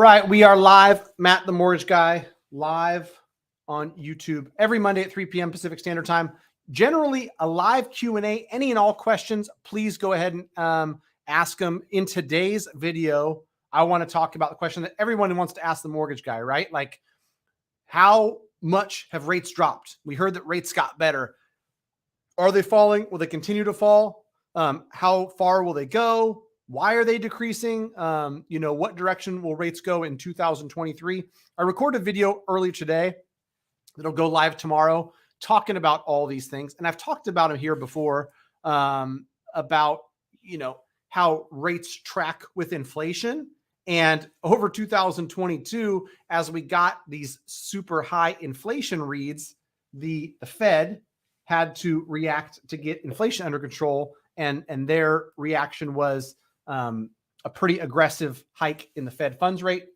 right, we are live. Matt, the mortgage guy, live on YouTube every Monday at 3 p.m. Pacific Standard Time. Generally, a live Q&A. Any and all questions, please go ahead and ask them. In today's video, I want to talk about the question that everyone wants to ask the mortgage guy, right? Like, how much have rates dropped? We heard that rates got better. Are they falling? Will they continue to fall? How far will they go? Why are they decreasing? What direction will rates go in 2023? I recorded a video earlier today that'll go live tomorrow talking about all these things. And I've talked about them here before, about, how rates track with inflation. And over 2022, as we got these super high inflation reads, the Fed had to react to get inflation under control. And their reaction was a pretty aggressive hike in the Fed funds rate.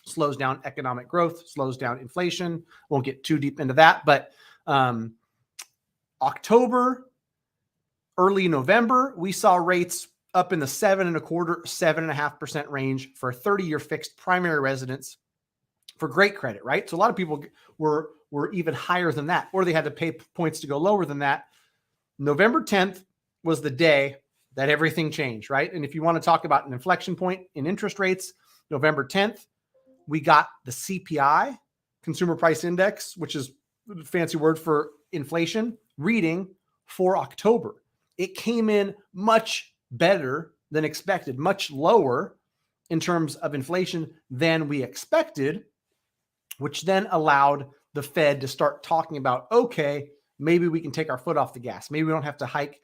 Slows down economic growth, slows down inflation. Won't get too deep into that, but October, early November, we saw rates up in the 7.25%, 7.5% range for a 30-year fixed primary residence for great credit, right? So a lot of people were even higher than that, or they had to pay points to go lower than that. November 10th was the day that everything changed, right? And if you want to talk about an inflection point in interest rates, November 10th, we got the CPI, Consumer Price Index, which is a fancy word for inflation, reading for October. It came in much better than expected, much lower in terms of inflation than we expected, which then allowed the Fed to start talking about, okay, maybe we can take our foot off the gas. Maybe we don't have to hike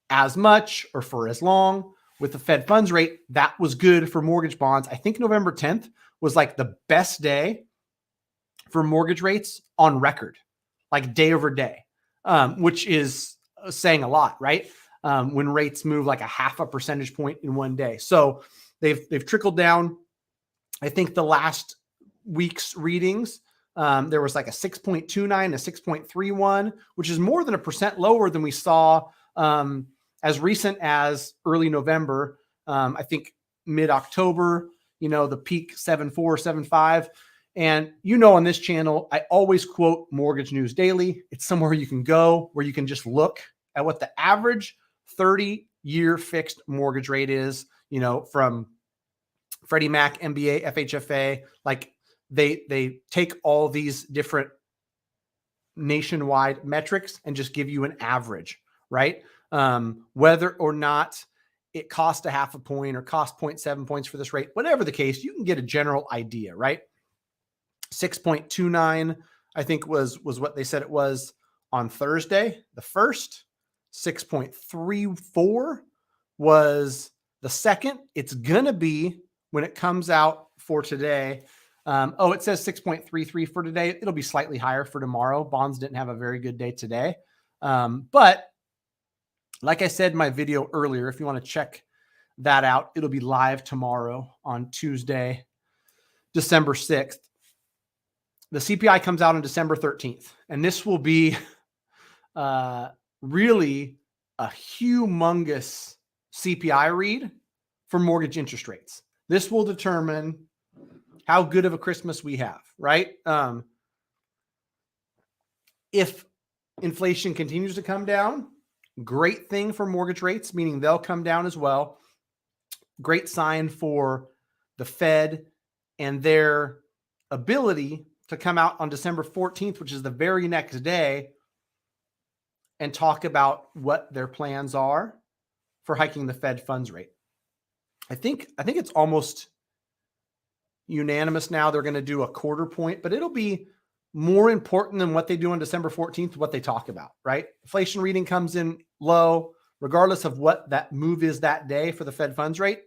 as much or for as long with the Fed funds rate. That was good for mortgage bonds. I think November 10th was like the best day for mortgage rates on record, like day over day, which is saying a lot, right? When rates move like a 0.5 percentage point in one day. So they've trickled down. I think the last week's readings, there was like a 6.29, a 6.31, which is more than 1% lower than we saw as recent as early November. I think mid-October, the peak 7.4, 7.5. And on this channel, I always quote Mortgage News Daily. It's somewhere you can go where you can just look at what the average 30-year fixed mortgage rate is, from Freddie Mac, MBA, FHFA. Like they take all these different nationwide metrics and just give you an average, right? Whether or not it cost 0.5 point or cost 0.7 points for this rate, whatever the case, you can get a general idea, right? 6.29, I think was what they said it was on Thursday, the 1st. 6.34 was the 2nd. It's going to be, when it comes out for today, it says 6.33 for today. It'll be slightly higher for tomorrow. Bonds didn't have a very good day today. But like I said in my video earlier, if you want to check that out, it'll be live tomorrow on Tuesday, December 6th. The CPI comes out on December 13th, and this will be really a humongous CPI read for mortgage interest rates. This will determine how good of a Christmas we have, right? If inflation continues to come down, great thing for mortgage rates, meaning they'll come down as well. Great sign for the Fed and their ability to come out on December 14th, which is the very next day, and talk about what their plans are for hiking the Fed funds rate. I think it's almost unanimous now they're going to do a 0.25 point, but it'll be more important than what they do on December 14th, what they talk about, right? Inflation reading comes in low, regardless of what that move is that day for the Fed funds rate.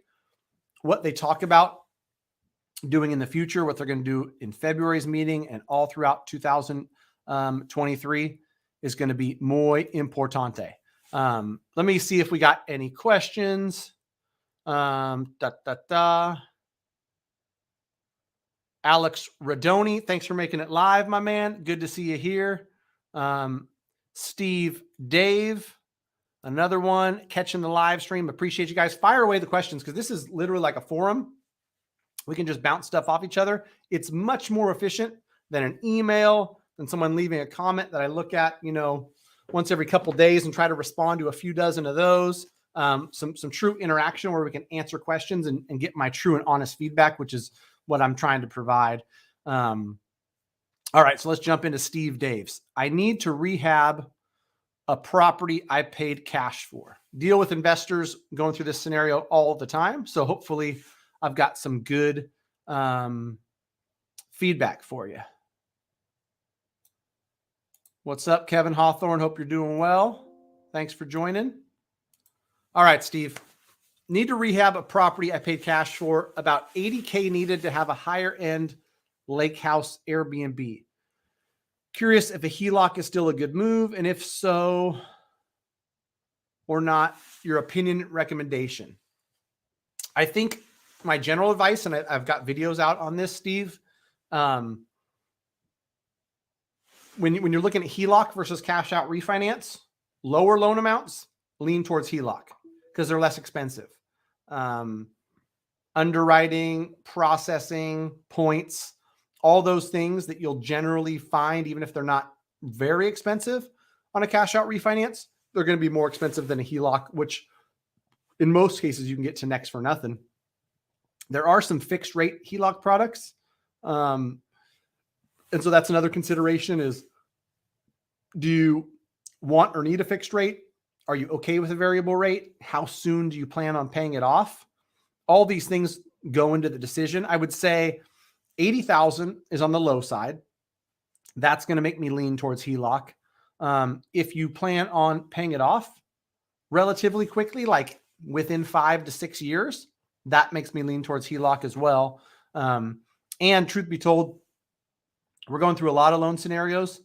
What they talk about doing in the future, what they're going to do in February's meeting and all throughout 2023 is going to be muy importante. Let me see if we got any questions. Alex Radoni, thanks for making it live, my man. Good to see you here. Steve Dave, another one, catching the live stream. Appreciate you guys. Fire away the questions because this is literally like a forum. We can just bounce stuff off each other. It's much more efficient than an email, than someone leaving a comment that I look at, once every couple of days and try to respond to a few dozen of those. Some true interaction where we can answer questions and get my true and honest feedback, which is what I'm trying to provide. All right, so let's jump into Steve Daves. I need to rehab a property I paid cash for. Deal with investors going through this scenario all the time. So hopefully I've got some good feedback for you. What's up, Kevin Hawthorne? Hope you're doing well. Thanks for joining. All right, Steve. Need to rehab a property I paid cash for. About $80K needed to have a higher end lake house Airbnb. Curious if a HELOC is still a good move, and if so or not, your opinion, recommendation. I think my general advice, and I've got videos out on this, Steve, when you're looking at HELOC versus cash out refinance, lower loan amounts, lean towards HELOC because they're less expensive. Underwriting, processing, points, all those things that you'll generally find, even if they're not very expensive on a cash out refinance, they're going to be more expensive than a HELOC, which in most cases you can get to next for nothing. There are some fixed rate HELOC products. And so that's another consideration is, do you want or need a fixed rate? Are you okay with a variable rate? How soon do you plan on paying it off? All these things go into the decision. I would say 80,000 is on the low side. That's going to make me lean towards HELOC. If you plan on paying it off relatively quickly, like within 5 to 6 years, that makes me lean towards HELOC as well. And truth be told, we're going through a lot of loan scenarios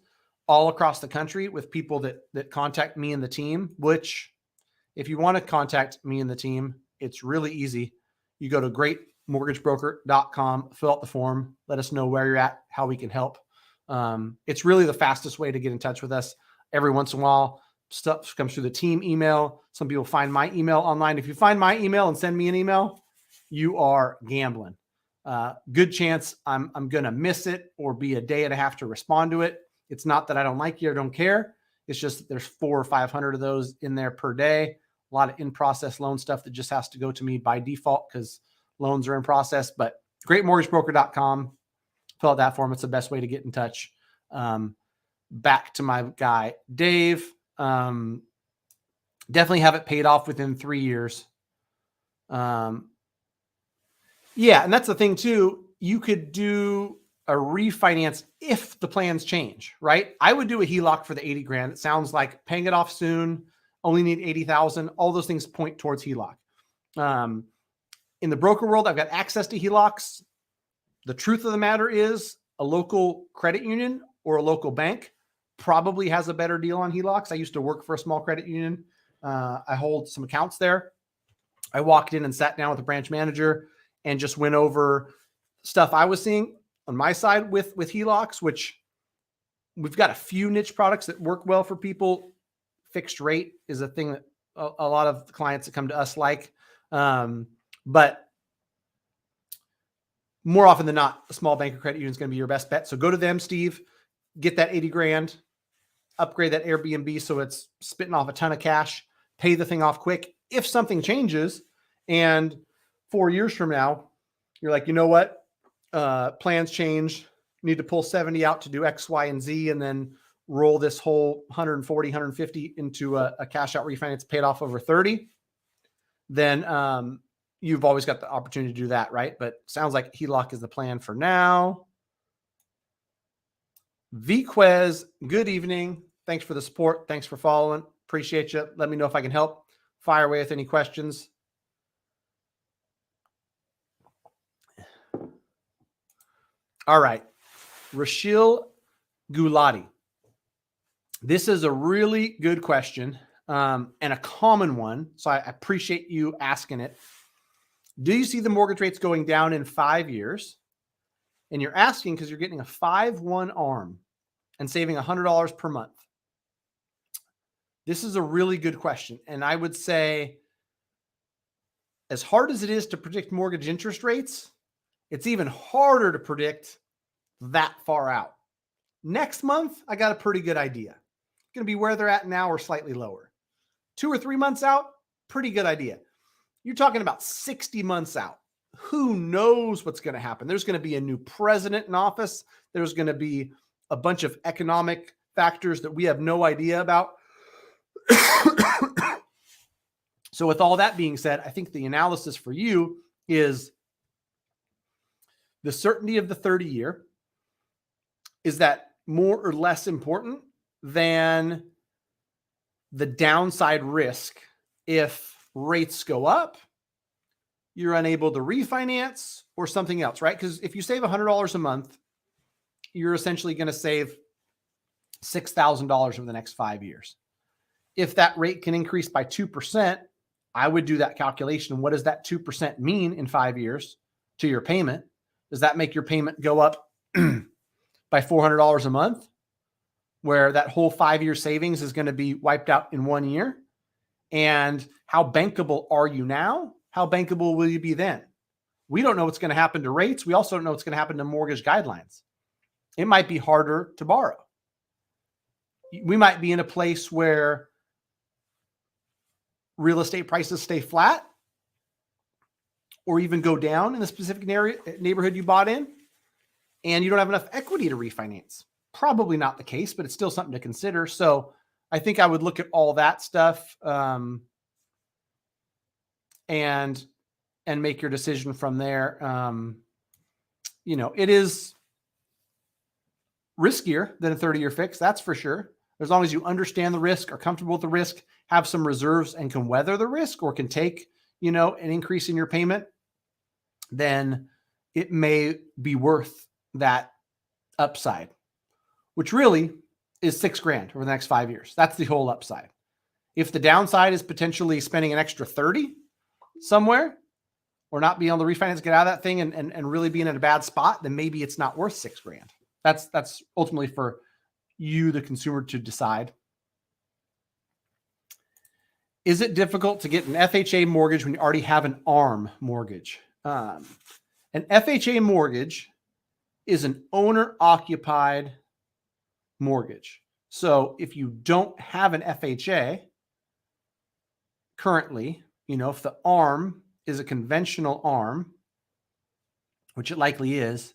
all across the country with people that contact me and the team, which if you want to contact me and the team, it's really easy. You go to greatmortgagebroker.com, fill out the form, let us know where you're at, how we can help. It's really the fastest way to get in touch with us. Every once in a while, stuff comes through the team email. Some people find my email online. If you find my email and send me an email, you are gambling. Good chance I'm going to miss it or be a day and a half to respond to it. It's not that I don't like you or don't care. It's just that there's 400 or 500 of those in there per day. A lot of in-process loan stuff that just has to go to me by default because loans are in process. But greatmortgagebroker.com, fill out that form. It's the best way to get in touch. Back to my guy, Dave. Definitely have it paid off within 3 years. Yeah, and that's the thing too. You could do a refinance if the plans change, right? I would do a HELOC for the 80 grand. It sounds like paying it off soon, only need 80,000. All those things point towards HELOC. In the broker world, I've got access to HELOCs. The truth of the matter is a local credit union or a local bank probably has a better deal on HELOCs. I used to work for a small credit union. I hold some accounts there. I walked in and sat down with the branch manager and just went over stuff I was seeing on my side with HELOCs, which we've got a few niche products that work well for people. Fixed rate is a thing that a lot of the clients that come to us like. But more often than not, a small bank or credit union is going to be your best bet. So go to them, Steve, get that 80 grand, upgrade that Airbnb so it's spitting off a ton of cash, pay the thing off quick. If something changes and 4 years from now, you're like, you know what? Plans change, need to pull 70 out to do X, Y, and Z, and then roll this whole 140, 150 into a cash out refinance paid off over 30, then you've always got the opportunity to do that, right? But sounds like HELOC is the plan for now. VQuez, good evening. Thanks for the support. Thanks for following. Appreciate you. Let me know if I can help. Fire away with any questions. All right. Rashil Gulati. This is a really good question and a common one. So I appreciate you asking it. Do you see the mortgage rates going down in 5 years? And you're asking because you're getting a 5-1 ARM and saving $100 per month. This is a really good question. And I would say, as hard as it is to predict mortgage interest rates, It's even harder to predict that far out. Next month, I got a pretty good idea. Going to be where they're at now or slightly lower. 2 or 3 months out, pretty good idea. You're talking about 60 months out. Who knows what's going to happen? There's going to be a new president in office. There's going to be a bunch of economic factors that we have no idea about. So with all that being said, I think the analysis for you is the certainty of the 30-year. Is that more or less important than the downside risk if rates go up, you're unable to refinance, or something else, right? Because if you save $100 a month, you're essentially going to save $6,000 over the next 5 years. If that rate can increase by 2%, I would do that calculation. What does that 2% mean in 5 years to your payment? Does that make your payment go up by $400 a month, where that whole 5-year savings is going to be wiped out in 1 year? And how bankable are you now? How bankable will you be then? We don't know what's going to happen to rates. We also don't know what's going to happen to mortgage guidelines. It might be harder to borrow. We might be in a place where real estate prices stay flat or even go down in the specific neighborhood you bought in, and you don't have enough equity to refinance. Probably not the case, but it's still something to consider. So I think I would look at all that stuff and make your decision from there. It is riskier than a 30-year fix, that's for sure. As long as you understand the risk, are comfortable with the risk, have some reserves, and can weather the risk, or can take, an increase in your payment, then it may be worth that upside, which really is $6,000 over the next 5 years. That's the whole upside. If the downside is potentially spending an extra 30 somewhere, or not being able to refinance, get out of that thing, and really being in a bad spot, then maybe it's not worth $6,000. That's ultimately for you, the consumer, to decide. Is it difficult to get an FHA mortgage when you already have an ARM mortgage? An FHA mortgage is an owner-occupied mortgage. So if you don't have an FHA currently, if the ARM is a conventional ARM, which it likely is,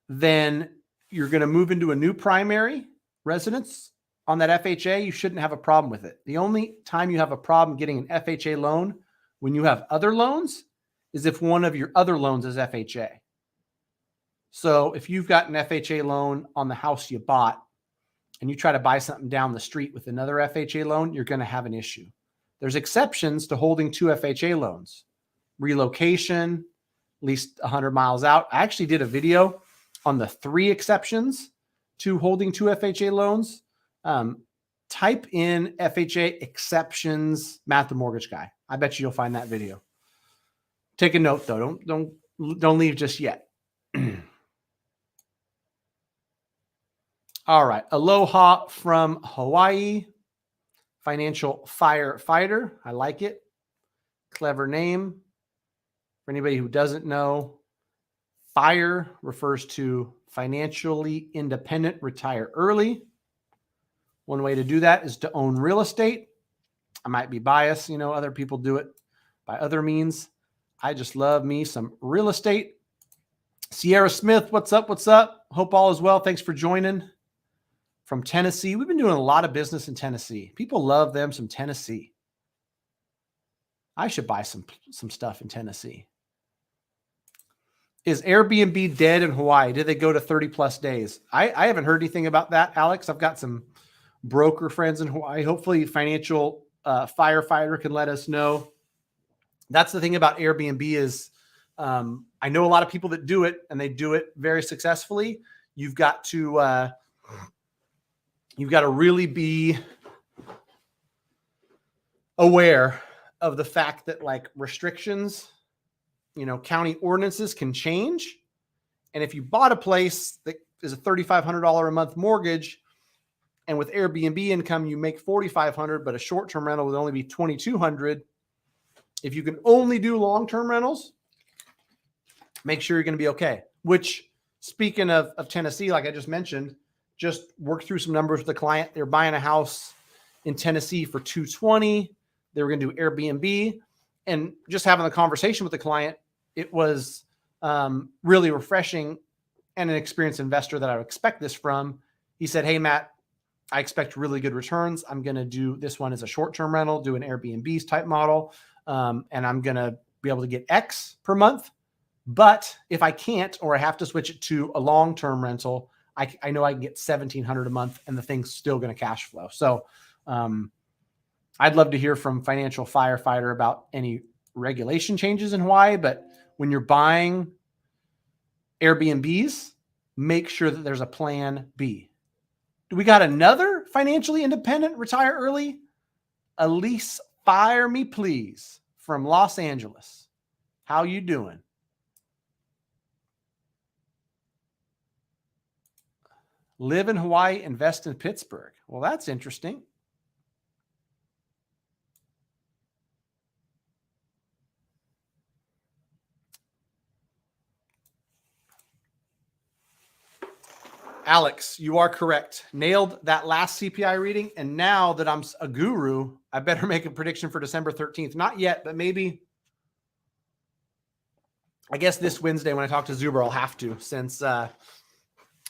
then you're going to move into a new primary residence on that FHA. You shouldn't have a problem with it. The only time you have a problem getting an FHA loan when you have other loans is if one of your other loans is FHA. So if you've got an FHA loan on the house you bought and you try to buy something down the street with another FHA loan, you're going to have an issue. There's exceptions to holding 2 FHA loans. Relocation, at least 100 miles out. I actually did a video on the 3 exceptions to holding 2 FHA loans. Type in FHA exceptions, Matt the Mortgage Guy. I bet you'll find that video. Take a note though. Don't leave just yet. All right. Aloha from Hawaii. Financial firefighter. I like it. Clever name. For anybody who doesn't know, FIRE refers to financially independent, retire early. One way to do that is to own real estate. I might be biased, other people do it by other means. I just love me some real estate. Sierra Smith, what's up? What's up? Hope all is well. Thanks for joining from Tennessee. We've been doing a lot of business in Tennessee. People love them some Tennessee. I should buy some stuff in Tennessee. Is Airbnb dead in Hawaii? Did they go to 30 plus days? I haven't heard anything about that, Alex. I've got some broker friends in Hawaii. Hopefully financial firefighter can let us know. That's the thing about Airbnb is I know a lot of people that do it, and they do it very successfully. You've got to really be aware of the fact that like restrictions, county ordinances can change. And if you bought a place that is a $3,500 a month mortgage, and with Airbnb income, you make $4,500, but a short-term rental would only be $2,200. If you can only do long-term rentals, make sure you're going to be okay. Which, speaking of Tennessee, like I just mentioned, just worked through some numbers with the client. They're buying a house in Tennessee for $220. They were going to do Airbnb, and just having the conversation with the client, it was really refreshing and an experienced investor that I would expect this from. He said, "Hey, Matt, I expect really good returns. I'm going to do this one as a short-term rental, do an Airbnb's type model, and I'm going to be able to get X per month. But if I can't, or I have to switch it to a long-term rental, I know I can get $1,700 a month, and the thing's still going to cash flow." So I'd love to hear from Financial Firefighter about any regulation changes in Hawaii. But when you're buying Airbnbs, make sure that there's a plan B. Do we got another financially independent retire early? Elise, fire me please, from Los Angeles. How you doing? Live in Hawaii, invest in Pittsburgh. Well, that's interesting. Alex, you are correct. Nailed that last CPI reading. And now that I'm a guru, I better make a prediction for December 13th. Not yet, but maybe, I guess this Wednesday when I talk to Zuber, I'll have to, since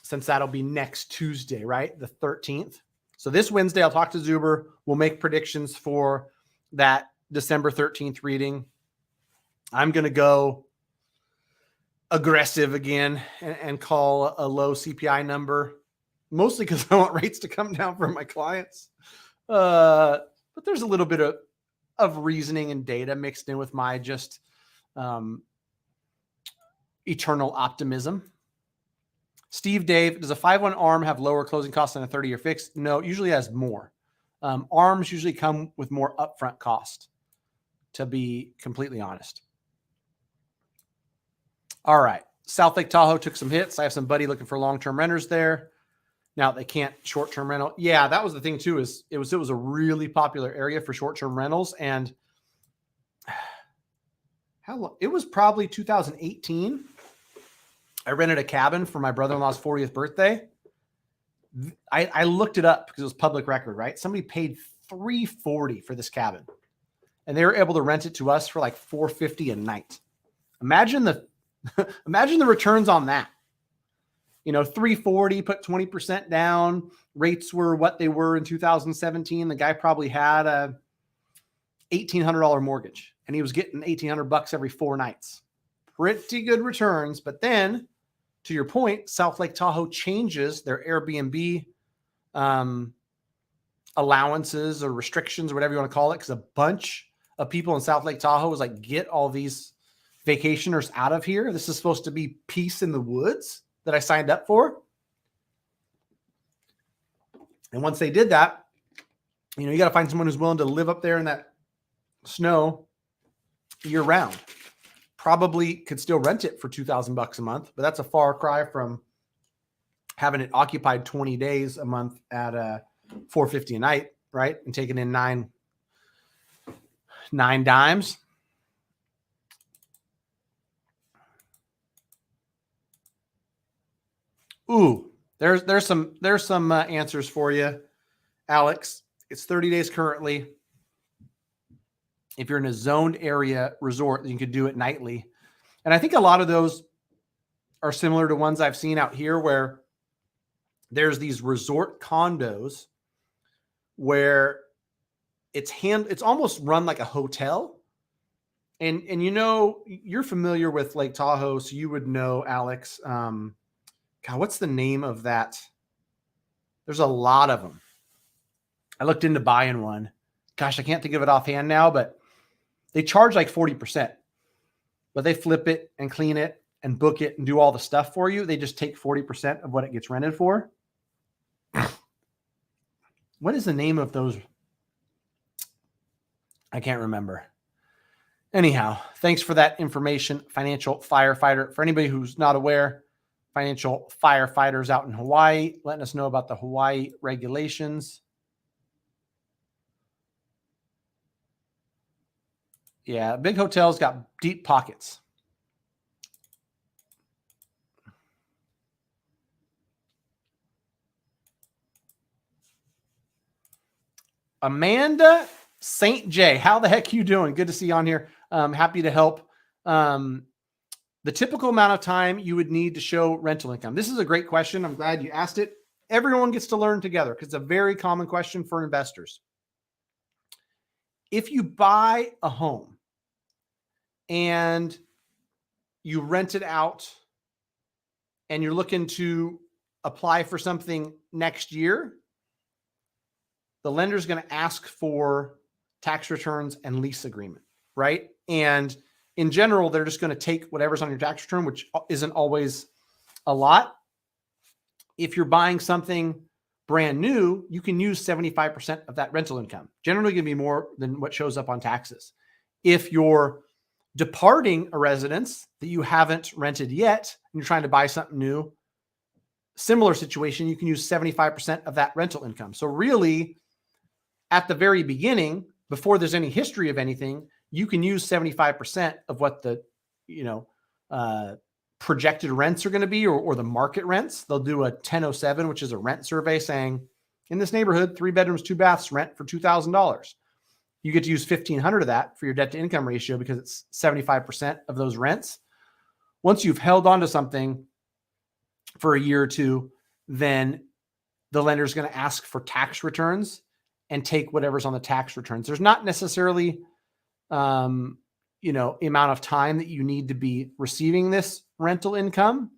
that'll be next Tuesday, right? The 13th. So this Wednesday, I'll talk to Zuber. We'll make predictions for that December 13th reading. I'm going to go aggressive again and call a low CPI number, mostly because I want rates to come down for my clients. But there's a little bit of reasoning and data mixed in with my just eternal optimism. Steve Dave, does a 5-1 ARM have lower closing costs than a 30-year fixed? No, it usually has more. ARMs usually come with more upfront cost, to be completely honest. All right. South Lake Tahoe took some hits. I have somebody looking for long-term renters there. Now they can't short-term rental. Yeah, that was the thing too, is it was a really popular area for short-term rentals. And how long? It was probably 2018. I rented a cabin for my brother-in-law's 40th birthday. I looked it up because it was public record, right? Somebody paid $340 for this cabin, and they were able to rent it to us for like $450 a night. Imagine the returns on that. $340, put 20% down. Rates were what they were in 2017. The guy probably had a $1,800 mortgage, and he was getting $1,800 every 4 nights. Pretty good returns. But then, to your point, South Lake Tahoe changes their Airbnb allowances or restrictions or whatever you want to call it, because a bunch of people in South Lake Tahoe was like, get all these vacationers out of here. This is supposed to be peace in the woods that I signed up for. And once they did that, you got to find someone who's willing to live up there in that snow year round. Probably could still rent it for $2,000 a month, but that's a far cry from having it occupied 20 days a month at $450 a night, right? And taking in nine dimes. Ooh, there's some answers for you, Alex. It's 30 days currently. If you're in a zoned area resort, you could do it nightly. And I think a lot of those are similar to ones I've seen out here, where there's these resort condos where it's almost run like a hotel. And you're familiar with Lake Tahoe, so you would know, Alex. God, what's the name of that? There's a lot of them. I looked into buying one. Gosh, I can't think of it offhand now, but they charge like 40%. But they flip it and clean it and book it and do all the stuff for you. They just take 40% of what it gets rented for. What is the name of those? I can't remember. Anyhow, thanks for that information, Financial Firefighter. For anybody who's not aware, Financial Firefighters out in Hawaii, letting us know about the Hawaii regulations. Yeah, big hotels got deep pockets. Amanda St. J, how the heck you doing? Good to see you on here. Happy to help. The typical amount of time you would need to show rental income. This is a great question. I'm glad you asked it. Everyone gets to learn together because it's a very common question for investors. If you buy a home and you rent it out and you're looking to apply for something next year, the lender's going to ask for tax returns and lease agreement, right? And in general, they're just going to take whatever's on your tax return, which isn't always a lot. If you're buying something brand new, you can use 75% of that rental income. Generally going to be more than what shows up on taxes. If you're departing a residence that you haven't rented yet, and you're trying to buy something new, similar situation, you can use 75% of that rental income. So really, at the very beginning, before there's any history of anything, you can use 75% of what the, projected rents are going to be, or the market rents. They'll do a 1007, which is a rent survey saying, in this neighborhood, 3 bedrooms, 2 baths, rent for $2,000. You get to use 1,500 of that for your debt to income ratio because it's 75% of those rents. Once you've held on to something for a year or two, then the lender is going to ask for tax returns and take whatever's on the tax returns. There's not necessarily, amount of time that you need to be receiving this rental income.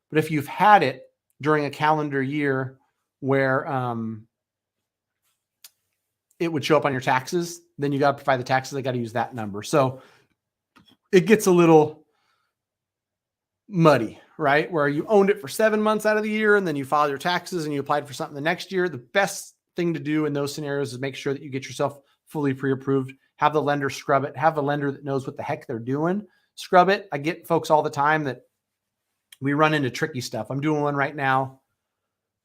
But if you've had it during a calendar year where it would show up on your taxes, then you got to provide the taxes. They got to use that number. So it gets a little muddy, right? Where you owned it for 7 months out of the year and then you filed your taxes and you applied for something the next year. The best thing to do in those scenarios is make sure that you get yourself fully pre-approved, have the lender scrub it, have a lender that knows what the heck they're doing, scrub it. I get folks all the time that we run into tricky stuff. I'm doing one right now.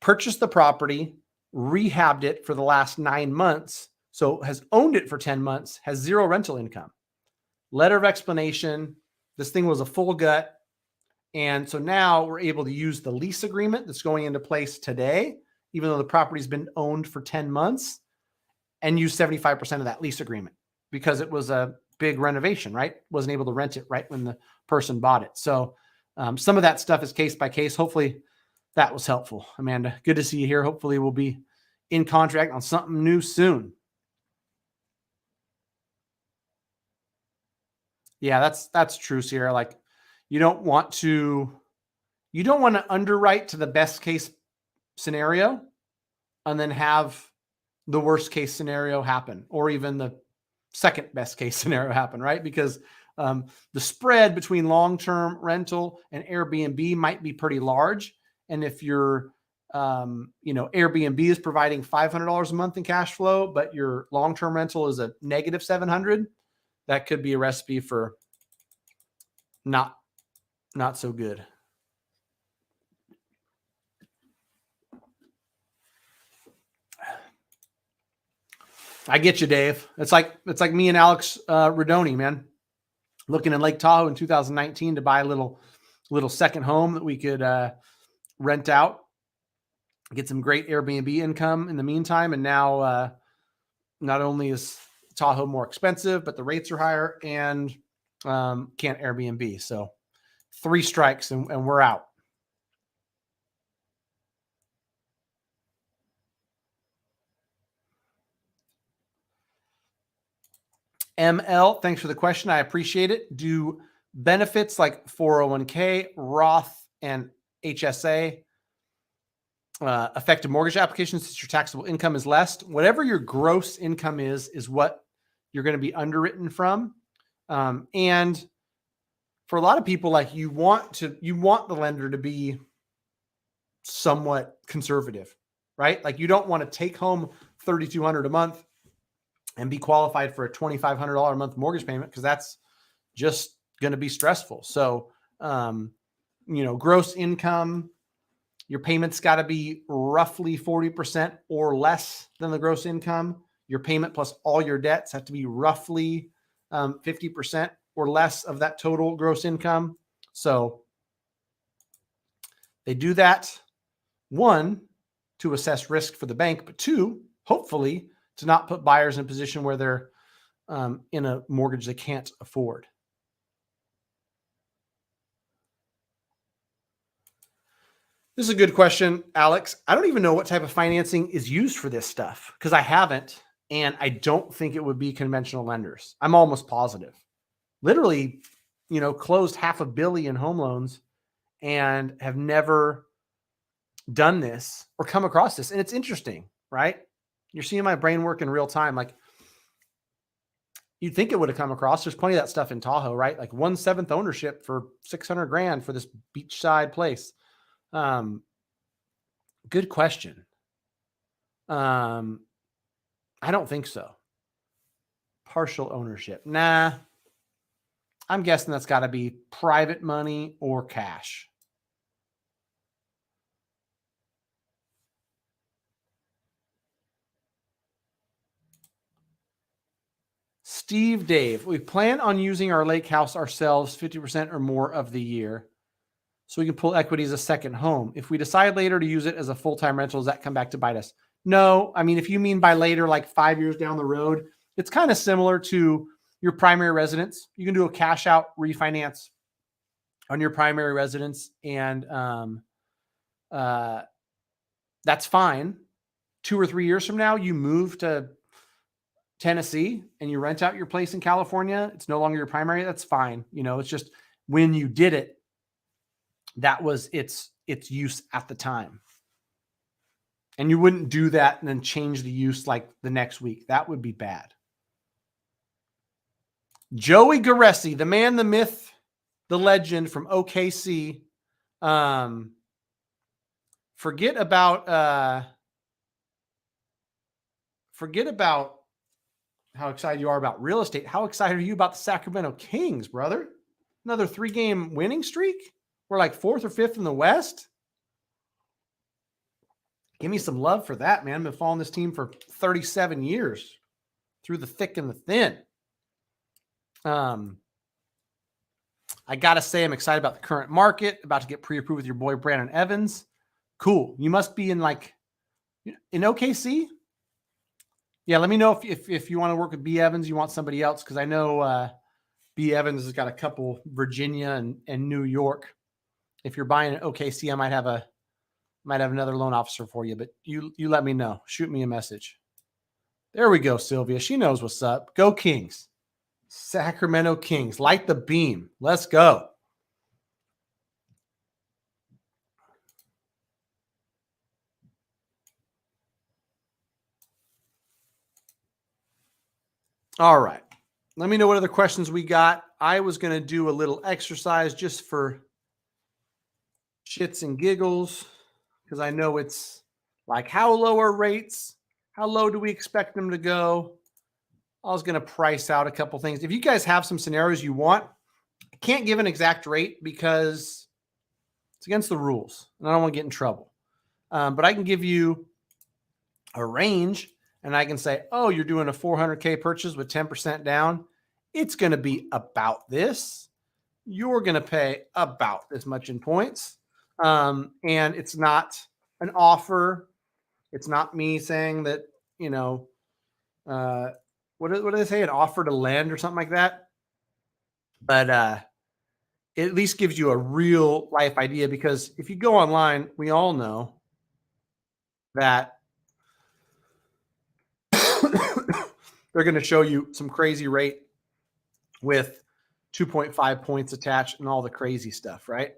Purchased the property, rehabbed it for the last 9 months. So has owned it for 10 months, has zero rental income. Letter of explanation. This thing was a full gut. And so now we're able to use the lease agreement that's going into place today, even though the property's been owned for 10 months, and use 75% of that lease agreement because it was a big renovation, right? Wasn't able to rent it right when the person bought it. So some of that stuff is case by case. Hopefully that was helpful. Amanda, good to see you here. Hopefully we'll be in contract on something new soon. Yeah, that's true, Sierra. Like you don't want to underwrite to the best case scenario and then have the worst case scenario happen, or even the second best case scenario happen, right? Because the spread between long-term rental and Airbnb might be pretty large. And if your Airbnb is providing $500 a month in cash flow, but your long-term rental is a negative 700, that could be a recipe for not so good. I get you, Dave. It's like me and Alex Rodoni, man, looking in Lake Tahoe in 2019 to buy a little second home that we could rent out, get some great Airbnb income in the meantime. And now not only is Tahoe more expensive, but the rates are higher and can't Airbnb. So 3 strikes and we're out. ML, thanks for the question. I appreciate it. Do benefits like 401k, Roth, and HSA affect a mortgage application since your taxable income is less? Whatever your gross income is what you're going to be underwritten from. And for a lot of people, like you want the lender to be somewhat conservative, right? Like you don't want to take home $3,200 a month and be qualified for a $2,500 a month mortgage payment, because that's just going to be stressful. So, gross income, your payments got to be roughly 40% or less than the gross income. Your payment plus all your debts have to be roughly 50% or less of that total gross income. So they do that, 1, to assess risk for the bank, but 2, hopefully to not put buyers in a position where they're in a mortgage they can't afford. This is a good question, Alex. I don't even know what type of financing is used for this stuff because I haven't, and I don't think it would be conventional lenders. I'm almost positive. Literally, closed $500 million home loans and have never done this or come across this. And it's interesting, right? You're seeing my brain work in real time. Like, you'd think it would have come across. There's plenty of that stuff in Tahoe, right? Like 1/7 ownership for $600,000 for this beachside place. Good question. I don't think so. Partial ownership. Nah. I'm guessing that's got to be private money or cash. Steve Dave, we plan on using our lake house ourselves 50% or more of the year so we can pull equity as a second home. If we decide later to use it as a full-time rental, does that come back to bite us? No. I mean, if you mean by later, like 5 years down the road, it's kind of similar to your primary residence. You can do a cash out refinance on your primary residence, and that's fine. 2 or 3 years from now, you move to Tennessee and you rent out your place in California. It's no longer your primary. That's fine. It's just when you did it, that was its use at the time. And you wouldn't do that and then change the use like the next week. That would be bad. Joey Garessi, the man, the myth, the legend from OKC. Forget about how excited you are about real estate. How excited are you about the Sacramento Kings, brother? Another 3-game winning streak? We're like 4th or 5th in the West. Give me some love for that, man. I've been following this team for 37 years through the thick and the thin. I got to say I'm excited about the current market, about to get pre-approved with your boy Brandon Evans. Cool. You must be in OKC? Yeah, let me know if you want to work with B. Evans, you want somebody else, because I know B. Evans has got a couple, Virginia and New York. If you're buying an OKC, I might have another loan officer for you, but you let me know. Shoot me a message. There we go, Sylvia. She knows what's up. Go Kings. Sacramento Kings. Light the beam. Let's go. All right. Let me know what other questions we got. I was going to do a little exercise just for shits and giggles, because I know it's like, how low are rates? How low do we expect them to go? I was going to price out a couple things. If you guys have some scenarios you want, I can't give an exact rate because it's against the rules and I don't want to get in trouble. But I can give you a range and I can say, oh, you're doing a $400K purchase with 10% down. It's going to be about this. You're going to pay about this much in points. And it's not an offer. It's not me saying that, what do they say? An offer to lend or something like that. But it at least gives you a real life idea, because if you go online, we all know that they're going to show you some crazy rate with 2.5 points attached and all the crazy stuff, right?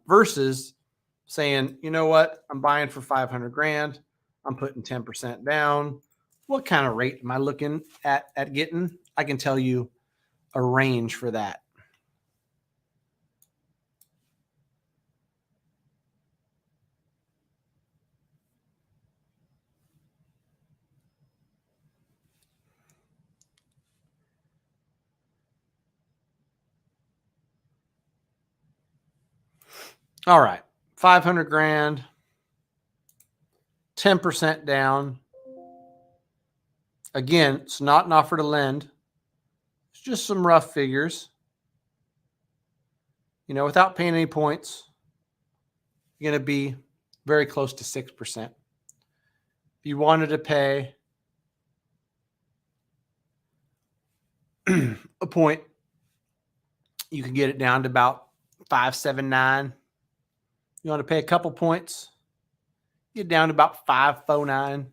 Versus saying, you know what, I'm buying for $500,000. I'm putting 10% down. What kind of rate am I looking at getting? I can tell you a range for that. All right, $500,000, 10% down. Again, it's not an offer to lend. It's just some rough figures. Without paying any points, you're going to be very close to 6%. If you wanted to pay a point, you can get it down to about 579. You want to pay a couple points, get down to about 549.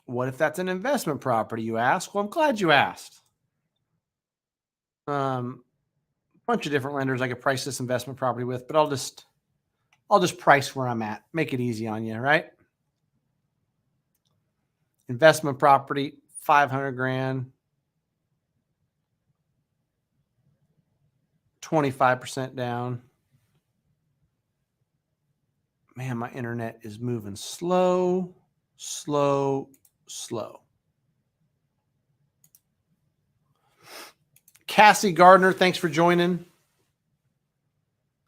What if that's an investment property, you ask? Well, I'm glad you asked. A bunch of different lenders I could price this investment property with, but I'll just price where I'm at. Make it easy on you, right? Investment property, 500 grand, 25% down. Man, my internet is moving slow. Cassie Gardner, thanks for joining.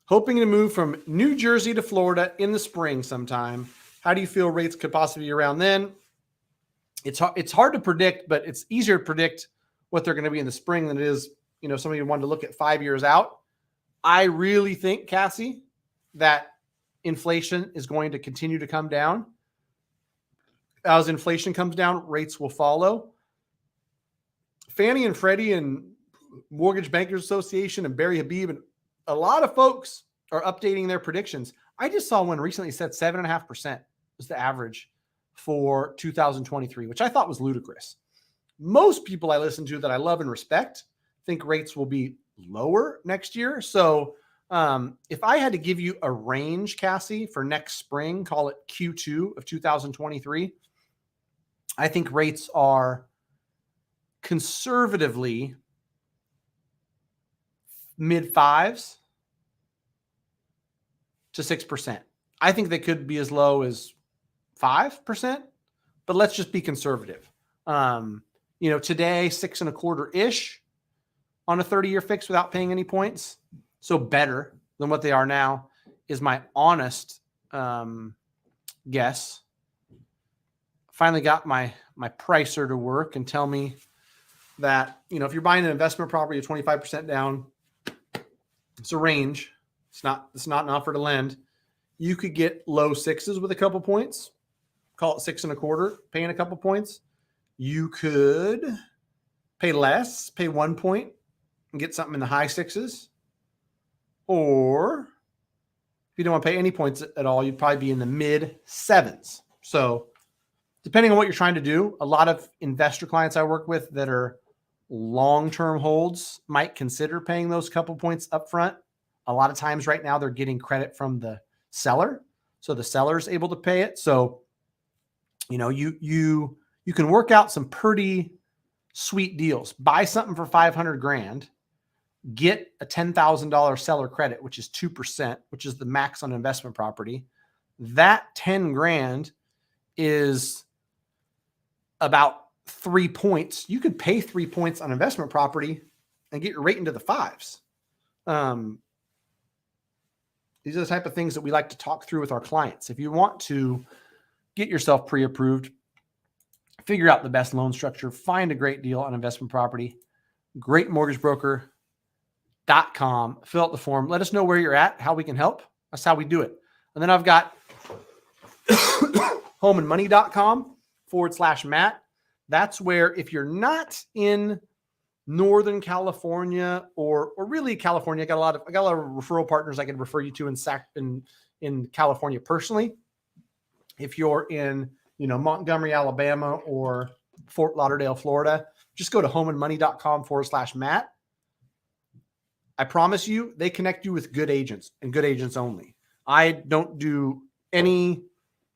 Hoping to move from New Jersey to Florida in the spring sometime. How do you feel rates could possibly be around then? It's hard to predict, but it's easier to predict what they're going to be in the spring than it is, somebody who wanted to look at 5 years out. I really think, Cassie, that inflation is going to continue to come down. As inflation comes down, rates will follow. Fannie and Freddie and Mortgage Bankers Association and Barry Habib and a lot of folks are updating their predictions. I just saw one recently said 7.5% was the average for 2023, which I thought was ludicrous. Most people I listen to that I love and respect think rates will be lower next year. So if I had to give you a range, Cassie, for next spring, call it Q2 of 2023, I think rates are conservatively mid 5s to 6%. I think they could be as low as 5%, but let's just be conservative. Today, 6.25-ish on a 30-year fix without paying any points. So better than what they are now is my honest guess. Finally got my pricer to work and tell me that, if you're buying an investment property at 25% down, it's a range. It's not an offer to lend. You could get low 6s with a couple points. Call it 6.25, paying a couple points. You could pay less, pay 1 point and get something in the high 6s. Or if you don't want to pay any points at all, you'd probably be in the mid 7s. So depending on what you're trying to do, a lot of investor clients I work with that are long-term holds might consider paying those couple points up front. A lot of times right now they're getting credit from the seller. So the seller is able to pay it. So, you can work out some pretty sweet deals. Buy something for 500 grand, get a $10,000 seller credit, which is 2%, which is the max on investment property. That 10 grand is about 3 points. You could pay 3 points on investment property and get your rate into the 5s. These are the type of things that we like to talk through with our clients. If you want to get yourself pre-approved, figure out the best loan structure, find a great deal on investment property, greatmortgagebroker.com, fill out the form. Let us know where you're at, how we can help. That's how we do it. And then I've got homeandmoney.com/Matt. That's where if you're not in Northern California or really California, I got a lot of referral partners I can refer you to in California personally. If you're in, Montgomery, Alabama or Fort Lauderdale, Florida, just go to homeandmoney.com/Matt. I promise you, they connect you with good agents and good agents only. I don't do any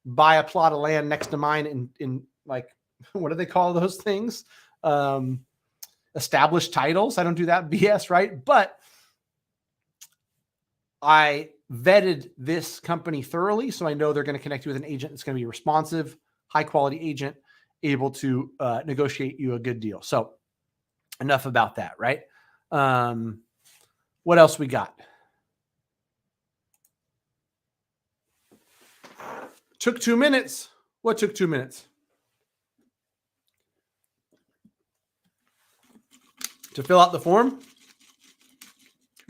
buy a plot of land next to mine in like, what do they call those things? Established titles. I don't do that BS, right? But I vetted this company thoroughly, so I know they're going to connect you with an agent that's going to be responsive, high quality agent, able to negotiate you a good deal. So enough about that, right? What else we got? Took 2 minutes. What took 2 minutes? To fill out the form?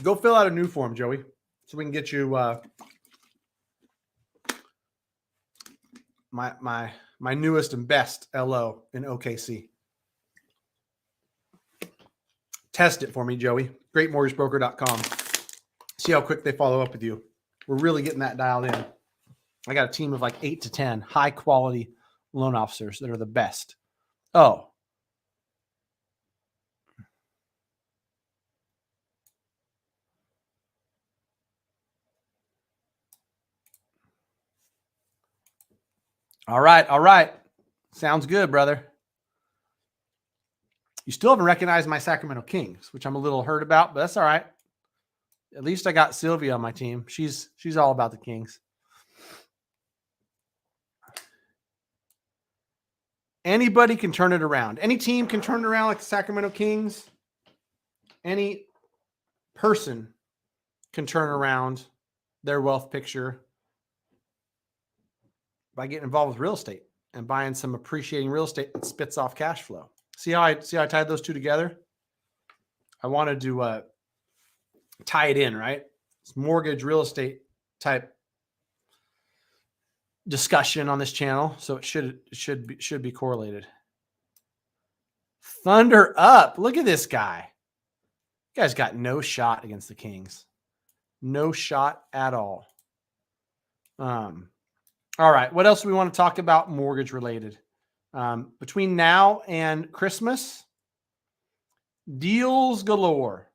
Go fill out a new form, Joey, so we can get you my newest and best LO in OKC. Test it for me, Joey. GreatMortgageBroker.com. See how quick they follow up with you. We're really getting that dialed in. I got a team of like 8 to 10 high quality loan officers that are the best. Oh. All right. All right. Sounds good, brother. You still haven't recognized my Sacramento Kings, which I'm a little hurt about, but that's all right. At least I got Sylvia on my team. She's all about the Kings. Anybody can turn it around. Any team can turn it around like the Sacramento Kings. Any person can turn around their wealth picture by getting involved with real estate and buying some appreciating real estate that spits off cash flow. See how I tied those two together? I wanted to tie it in, right? It's mortgage real estate type discussion on this channel, so it should be correlated. Thunder up. Look at this guy. You guys got no shot against the Kings. No shot at all. All right. What else do we want to talk about mortgage related? Between now and Christmas, deals galore.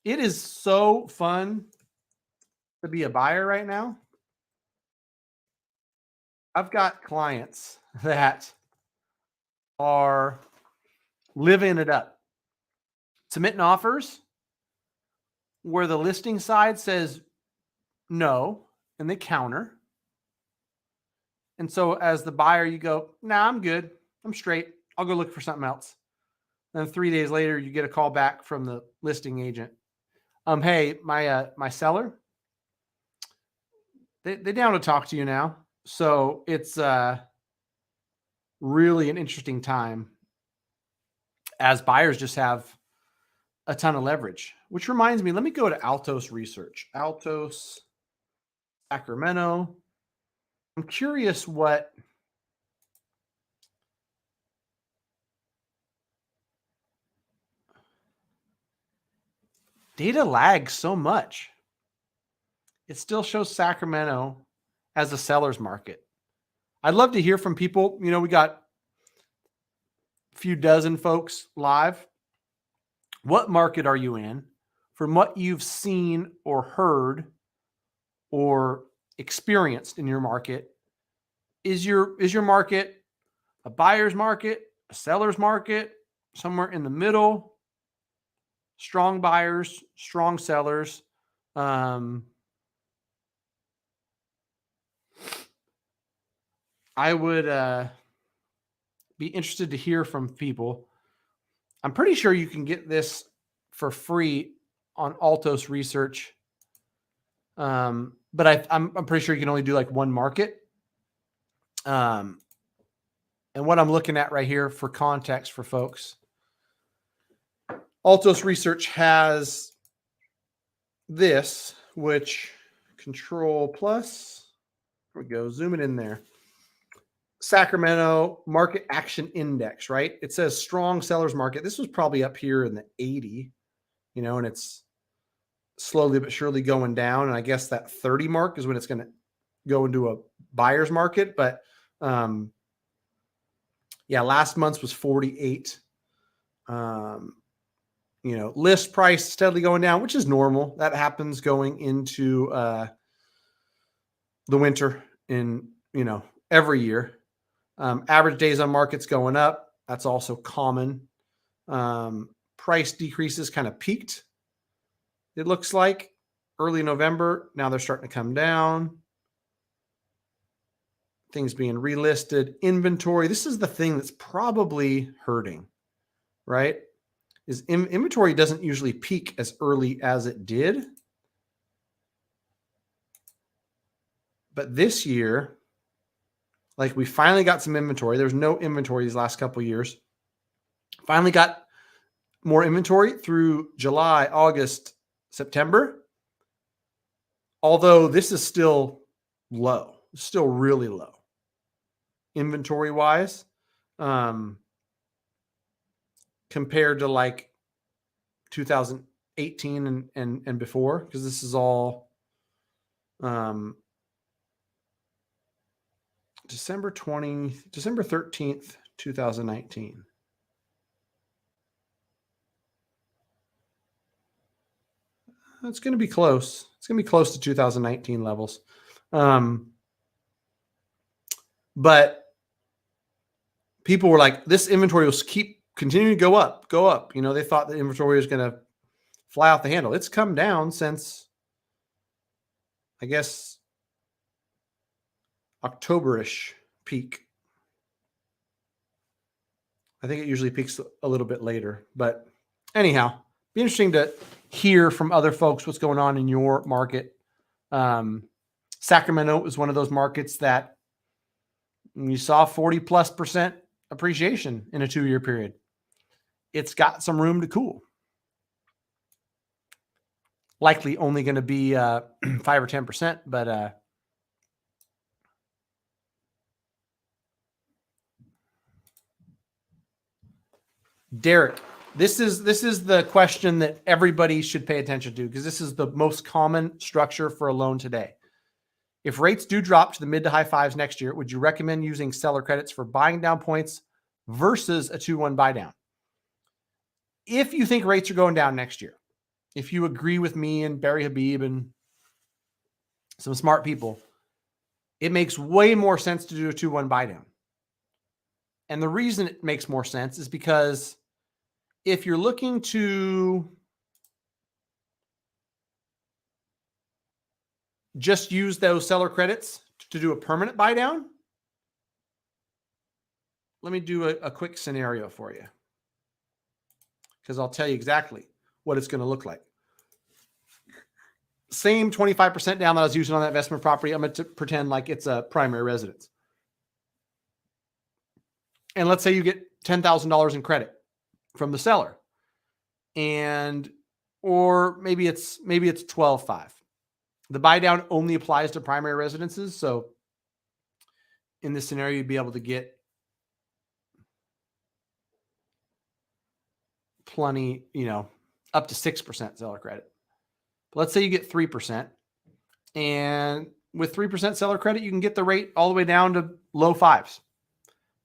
It is so fun to be a buyer right now. I've got clients that are living it up, submitting offers where the listing side says no, and they counter. And so as the buyer, you go, nah, I'm good. I'm straight. I'll go look for something else. Then 3 days later, you get a call back from the listing agent. Hey, my seller, they down to talk to you now. So it's really an interesting time as buyers just have a ton of leverage, which reminds me, let me go to Altos Research. Altos, Sacramento. I'm curious what data lags so much. It still shows Sacramento as a seller's market. I'd love to hear from people. You know, we got a few dozen folks live. What market are you in? From what you've seen or heard or experienced in your market, is your market a buyer's market, a seller's market, somewhere in the middle? Strong buyers, strong sellers. I would be interested to hear from people. I'm pretty sure you can get this for free on Altos Research. But I'm pretty sure you can only do like one market. And what I'm looking at right here for context for folks, Altos Research has this, which Control Plus, here we go, zoom it in there. Sacramento Market Action Index, right? It says strong sellers market. This was probably up here in the 80, you know, and it's slowly but surely going down. And I guess that 30 mark is when it's going to go into a buyer's market. But yeah, last month's was 48. You know, list price steadily going down, which is normal. That happens going into the winter in, you know, every year. Average days on market's going up. That's also common. Price decreases kind of peaked. It looks like early November. Now they're starting to come down. Things being relisted. Inventory. This is the thing that's probably hurting, right? Is inventory doesn't usually peak as early as it did. But this year, like we finally got some inventory. There's no inventory these last couple of years. Finally got more inventory through July, August, September. Although this is still low, still really low inventory wise, compared to like 2018 and before, because this is all December 13th, 2019. It's going to be close. It's going to be close to 2019 levels. But people were like, this inventory will keep continuing to go up. You know, they thought the inventory was going to fly off the handle. It's come down since, I guess, October-ish peak. I think it usually peaks a little bit later. But anyhow, be interesting to hear from other folks what's going on in your market. Sacramento is one of those markets that you saw 40+% appreciation in a 2-year period. It's got some room to cool. Likely only going to be 5 or 10%, but Derek, this is the question that everybody should pay attention to, because this is the most common structure for a loan today. If rates do drop to the mid to high 5s next year, would you recommend using seller credits for buying down points versus a 2-1 buy down? If you think rates are going down next year, if you agree with me and Barry Habib and some smart people, it makes way more sense to do a 2-1 buy down. And the reason it makes more sense is because if you're looking to just use those seller credits to do a permanent buy down, let me do a quick scenario for you, because I'll tell you exactly what it's going to look like. Same 25% down that I was using on that investment property. I'm going to pretend like it's a primary residence. And let's say you get $10,000 in credit from the seller, or maybe it's 12.5. The buy down only applies to primary residences. So in this scenario, you'd be able to get plenty, up to 6% seller credit. But let's say you get 3%, and with 3% seller credit, you can get the rate all the way down to low 5s,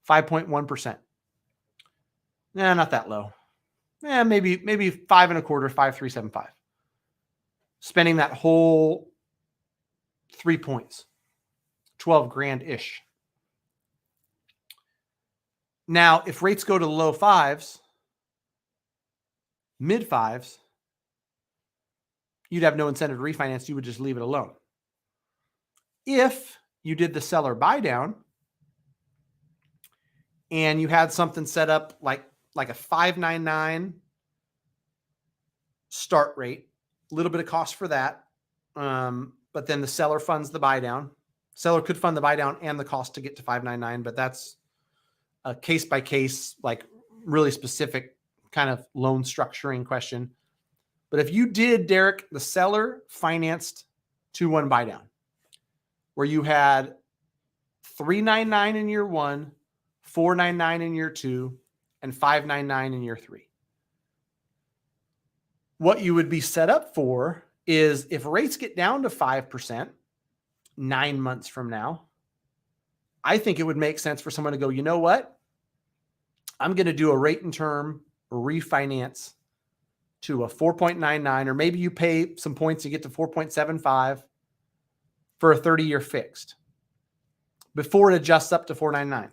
5.1%. Nah, not that low. Maybe 5.25, 5.375. Spending that whole 3 points, 12 grand-ish. Now, if rates go to low 5s, mid 5s, you'd have no incentive to refinance. You would just leave it alone. If you did the seller buy down and you had something set up like a 5.99 start rate, a little bit of cost for that, but then the seller funds the buy down. Seller could fund the buy down and the cost to get to 5.99, but that's a case by case, like really specific kind of loan structuring question. But if you did, Derek, the seller financed 2-1 buy down, where you had 3.99 in year 1, 4.99 in year 2, and 5.99 in year 3. What you would be set up for is, if rates get down to 5% 9 months from now, I think it would make sense for someone to go, you know what? I'm going to do a rate and term refinance to a 4.99, or maybe you pay some points, you get to 4.75 for a 30-year fixed before it adjusts up to 4.99.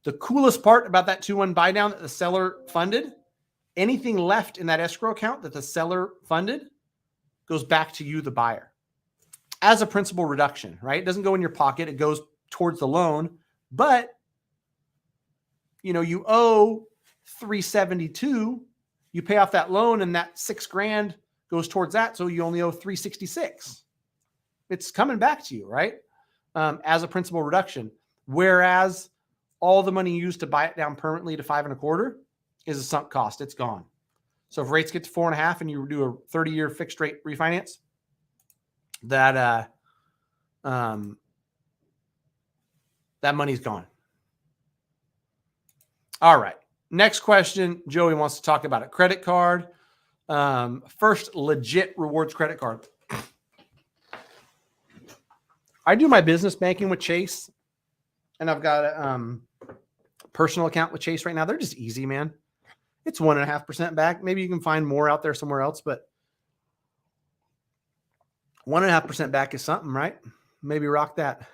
The coolest part about that 2-1 buy down that the seller funded, anything left in that escrow account that the seller funded goes back to you, the buyer, as a principal reduction, right? It doesn't go in your pocket. It goes towards the loan, but you owe 372, you pay off that loan and that $6,000 goes towards that. So you only owe 366. It's coming back to you, right? As a principal reduction. Whereas all the money used to buy it down permanently to 5.25 is a sunk cost. It's gone. So if rates get to 4.5 and you do a 30-year fixed rate refinance, that money's gone. All right. Next question. Joey wants to talk about a credit card. First legit rewards credit card. I do my business banking with Chase, and I've got a personal account with Chase right now. They're just easy, man. It's 1.5% back. Maybe you can find more out there somewhere else, but 1.5% back is something, right? Maybe rock that.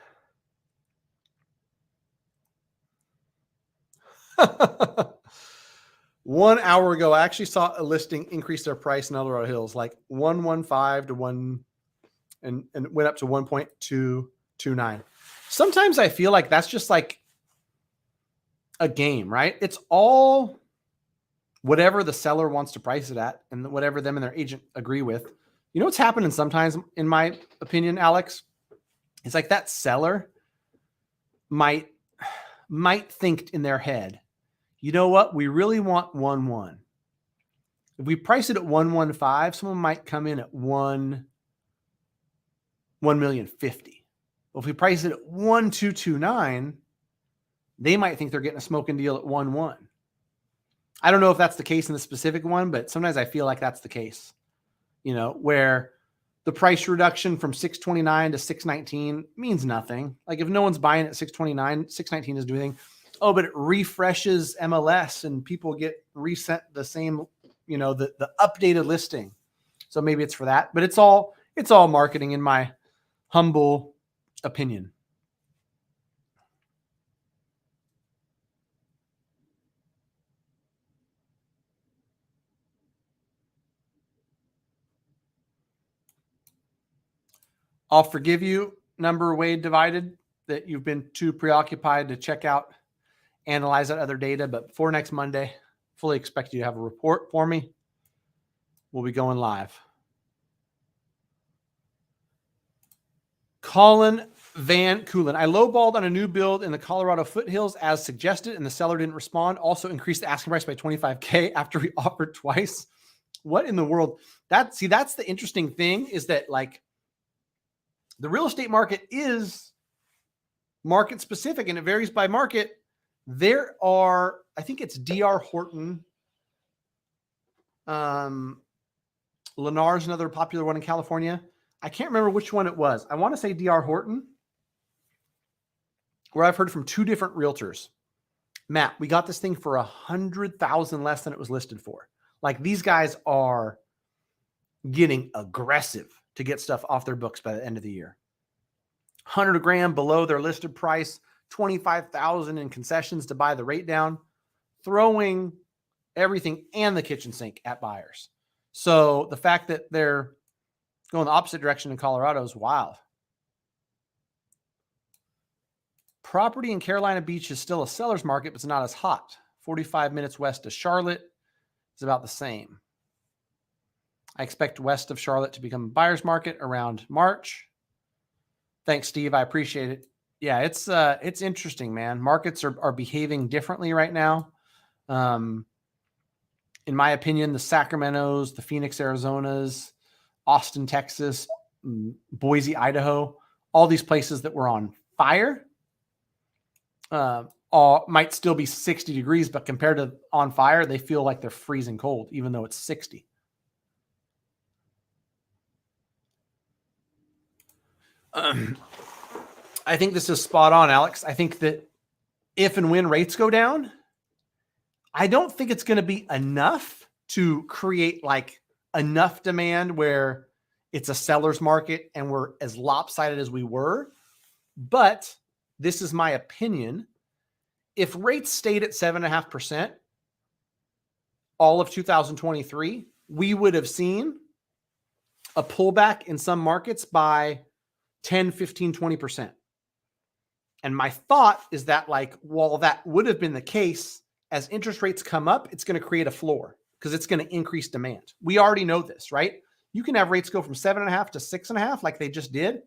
1 hour ago, I actually saw a listing increase their price in El Dorado Hills, like 115 to 1, and went up to 1.229. Sometimes I feel like that's just like a game, right? It's all whatever the seller wants to price it at and whatever them and their agent agree with. You know what's happening sometimes, in my opinion, Alex? It's like that seller might think in their head, you know what? We really want 1.1. If we price it at 1.15, someone might come in at 1,050,000. Well, if we price it at 1.229, they might think they're getting a smoking deal at 1.1. I don't know if that's the case in the specific one, but sometimes I feel like that's the case, you know, where the price reduction from 629 to 619 means nothing. Like if no one's buying at 629, 619 is doing, oh, but it refreshes MLS and people get resent the same, you know, the updated listing. So maybe it's for that, but it's all marketing in my humble opinion. I'll forgive you, number Wade divided, that you've been too preoccupied to check out, analyze that other data. But before next Monday, fully expect you to have a report for me. We'll be going live. Colin Van Coolen. I lowballed on a new build in the Colorado foothills as suggested, and the seller didn't respond. Also increased the asking price by $25,000 after we offered twice. What in the world? That's the interesting thing, is that like the real estate market is market specific and it varies by market. There are, I think it's DR Horton. Lennar's another popular one in California. I can't remember which one it was. I want to say DR Horton, where I've heard from two different realtors. Matt, we got this thing for $100,000 less than it was listed for. Like these guys are getting aggressive to get stuff off their books by the end of the year. 100 grand below their listed price, 25,000 in concessions to buy the rate down, throwing everything and the kitchen sink at buyers. So the fact that they're going the opposite direction in Colorado is wild. Property in Carolina Beach is still a seller's market, but it's not as hot. 45 minutes west of Charlotte is about the same. I expect west of Charlotte to become a buyer's market around March. Thanks, Steve. I appreciate it. Yeah, it's interesting, man. Markets are behaving differently right now. In my opinion, the Sacramentos, the Phoenix, Arizonas, Austin, Texas, Boise, Idaho, all these places that were on fire might still be 60 degrees, but compared to on fire, they feel like they're freezing cold, even though it's 60. I think this is spot on, Alex. I think that if and when rates go down, I don't think it's going to be enough to create like enough demand where it's a seller's market and we're as lopsided as we were. But this is my opinion. If rates stayed at 7.5% all of 2023, we would have seen a pullback in some markets by 10, 15, 20%. And my thought is that, like, while that would have been the case, as interest rates come up, it's going to create a floor because it's going to increase demand. We already know this, right? You can have rates go from 7.5 to 6.5 like they just did,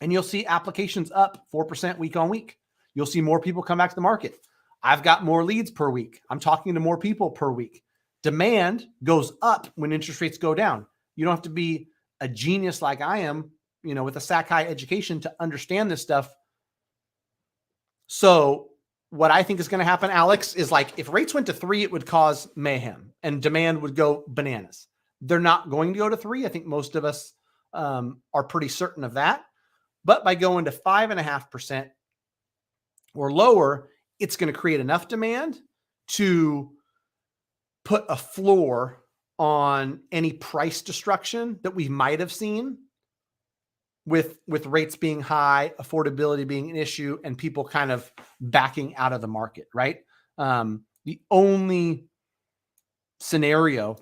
and you'll see applications up 4% week on week. You'll see more people come back to the market. I've got more leads per week. I'm talking to more people per week. Demand goes up when interest rates go down. You don't have to be a genius like I am, with a SAC high education to understand this stuff. So what I think is going to happen, Alex, is like if rates went to 3, it would cause mayhem and demand would go bananas. They're not going to go to 3. I think most of us are pretty certain of that. But by going to 5.5% or lower, it's going to create enough demand to put a floor on any price destruction that we might have seen with rates being high, affordability being an issue, and people kind of backing out of the market, right? The only scenario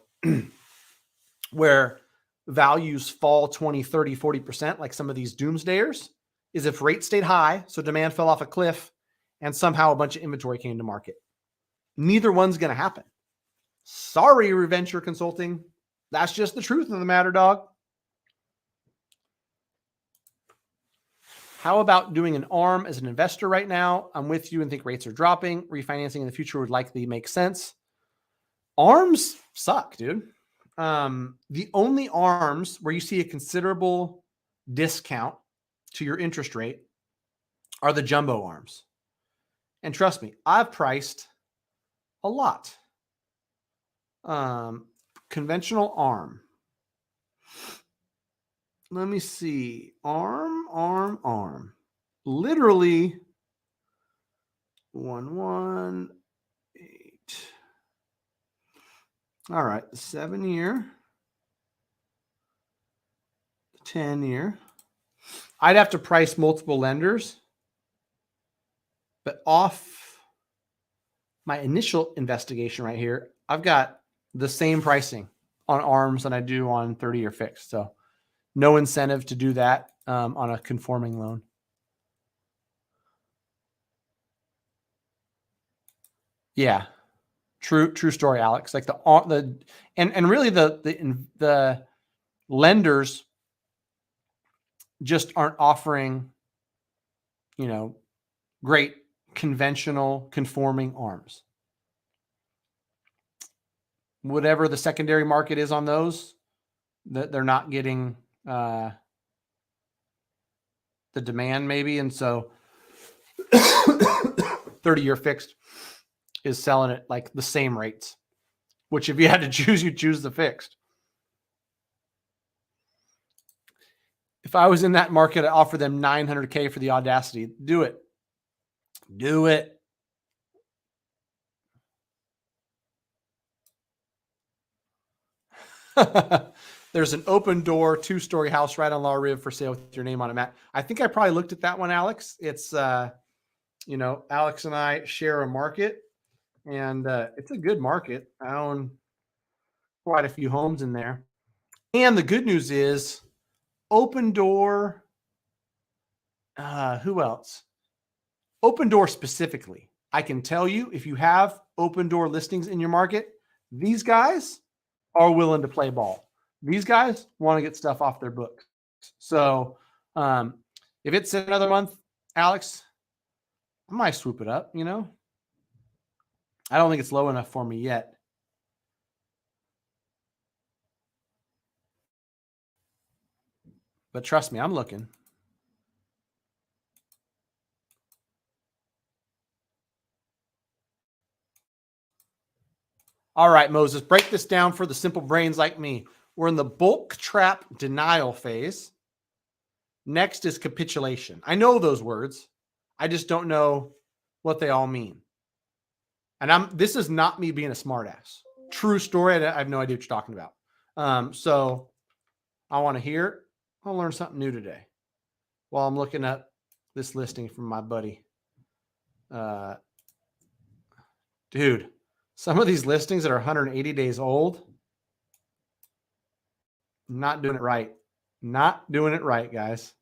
where values fall 20, 30, 40%, like some of these doomsdayers, is if rates stayed high, so demand fell off a cliff, and somehow a bunch of inventory came to market. Neither one's going to happen. Sorry, Venture Consulting. That's just the truth of the matter, dog. How about doing an ARM as an investor right now? I'm with you and think rates are dropping. Refinancing in the future would likely make sense. ARMs suck, dude. The only ARMs where you see a considerable discount to your interest rate are the jumbo ARMs. And trust me, I've priced a lot. Conventional ARM. Let me see. ARM. Literally 118. All right, the 7-year, 10-year. I'd have to price multiple lenders, but off my initial investigation right here, I've got the same pricing on ARMs than I do on 30-year fixed. So no incentive to do that on a conforming loan. Yeah, true story, Alex. Like and really the lenders just aren't offering, great conventional conforming ARMs. Whatever the secondary market is on those, that they're not getting the demand maybe. And so 30-year fixed is selling it like the same rates, which if you had to choose, you choose the fixed. If I was in that market, I'd offer them $900K for the audacity. Do it. Do it. There's an open door 2-story house right on La Rive for sale with your name on it, Matt. I think I probably looked at that one, Alex. It's, Alex and I share a market, and it's a good market. I own quite a few homes in there. And the good news is open door. Who else? Open door specifically. I can tell you, if you have open door listings in your market, these guys are willing to play ball. These guys want to get stuff off their books. So if it's another month, Alex, I might swoop it up, I don't think it's low enough for me yet. But trust me, I'm looking. All right, Moses, break this down for the simple brains like me. We're in the bulk trap denial phase. Next is capitulation. I know those words. I just don't know what they all mean. And this is not me being a smartass. True story. I have no idea what you're talking about. So I want to hear it. I'll learn something new today while I'm looking up this listing from my buddy. Dude, some of these listings that are 180 days old, not doing it right. Not doing it right, guys.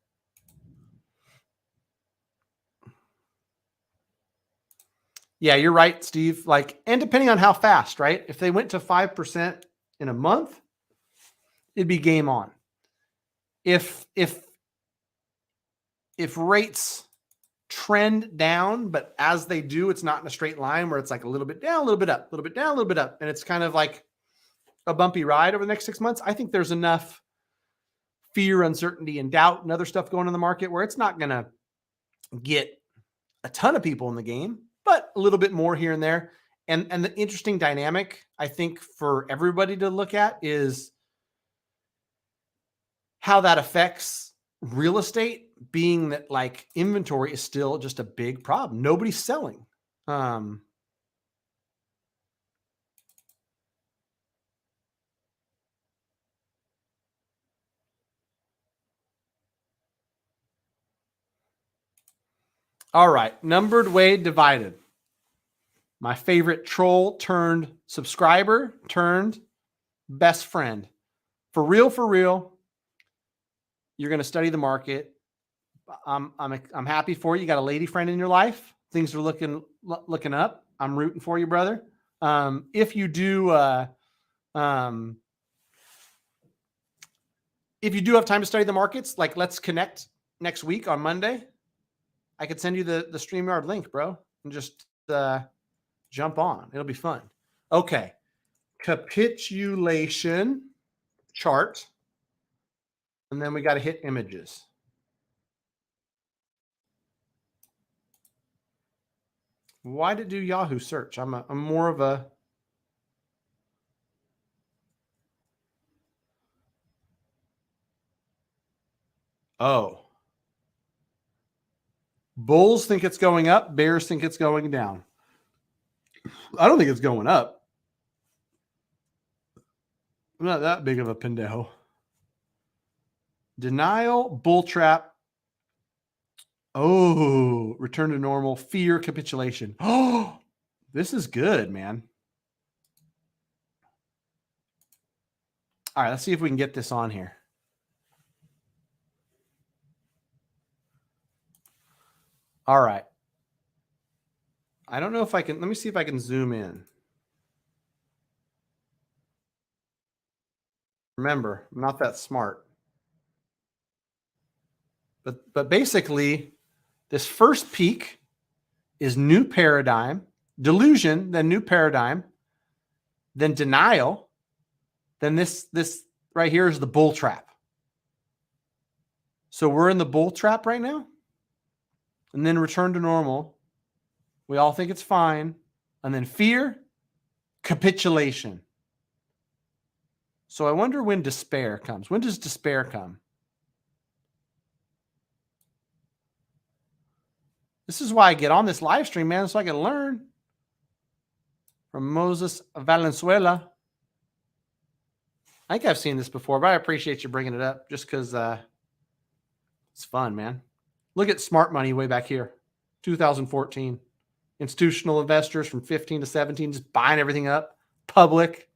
Yeah, you're right, Steve. And depending on how fast, right? If they went to 5% in a month, it'd be game on. If rates trend down, but as they do, it's not in a straight line where it's like a little bit down, a little bit up, a little bit down, a little bit up, and it's kind of like a bumpy ride over the next 6 months. I think there's enough fear, uncertainty, and doubt and other stuff going on in the market where it's not going to get a ton of people in the game, but but a little bit more here and there. And the interesting dynamic, I think, for everybody to look at is how that affects real estate, being that like inventory is still just a big problem. Nobody's selling. Um, all right. Numbered, weighed, divided. My favorite troll turned subscriber turned best friend. For real, you're going to study the market. I'm happy for you. You got a lady friend in your life. Things are looking up. I'm rooting for you, brother. If you do have time to study the markets, like let's connect next week on Monday. I could send you the StreamYard link, bro, and just jump on. It'll be fun. Okay. Capitulation chart. And then we got to hit images. Why did it do Yahoo search? I'm more of a... Oh. Bulls think it's going up. Bears think it's going down. I don't think it's going up. I'm not that big of a pendejo. Denial, bull trap. Oh, return to normal, fear, capitulation. Oh, this is good, man. All right, let's see if we can get this on here. All right. I don't know if I can. Let me see if I can zoom in. Remember, I'm not that smart. But basically, this first peak is new paradigm, delusion, then new paradigm, then denial, then this right here is the bull trap. So we're in the bull trap right now, and then return to normal. We all think it's fine, and then fear, capitulation. So I wonder when despair comes. When does despair come? This is why I get on this live stream, man, so I can learn from Moses Valenzuela. I think I've seen this before, but I appreciate you bringing it up just because it's fun, man. Look at smart money way back here, 2014. Institutional investors from 15 to 17 just buying everything up. Public,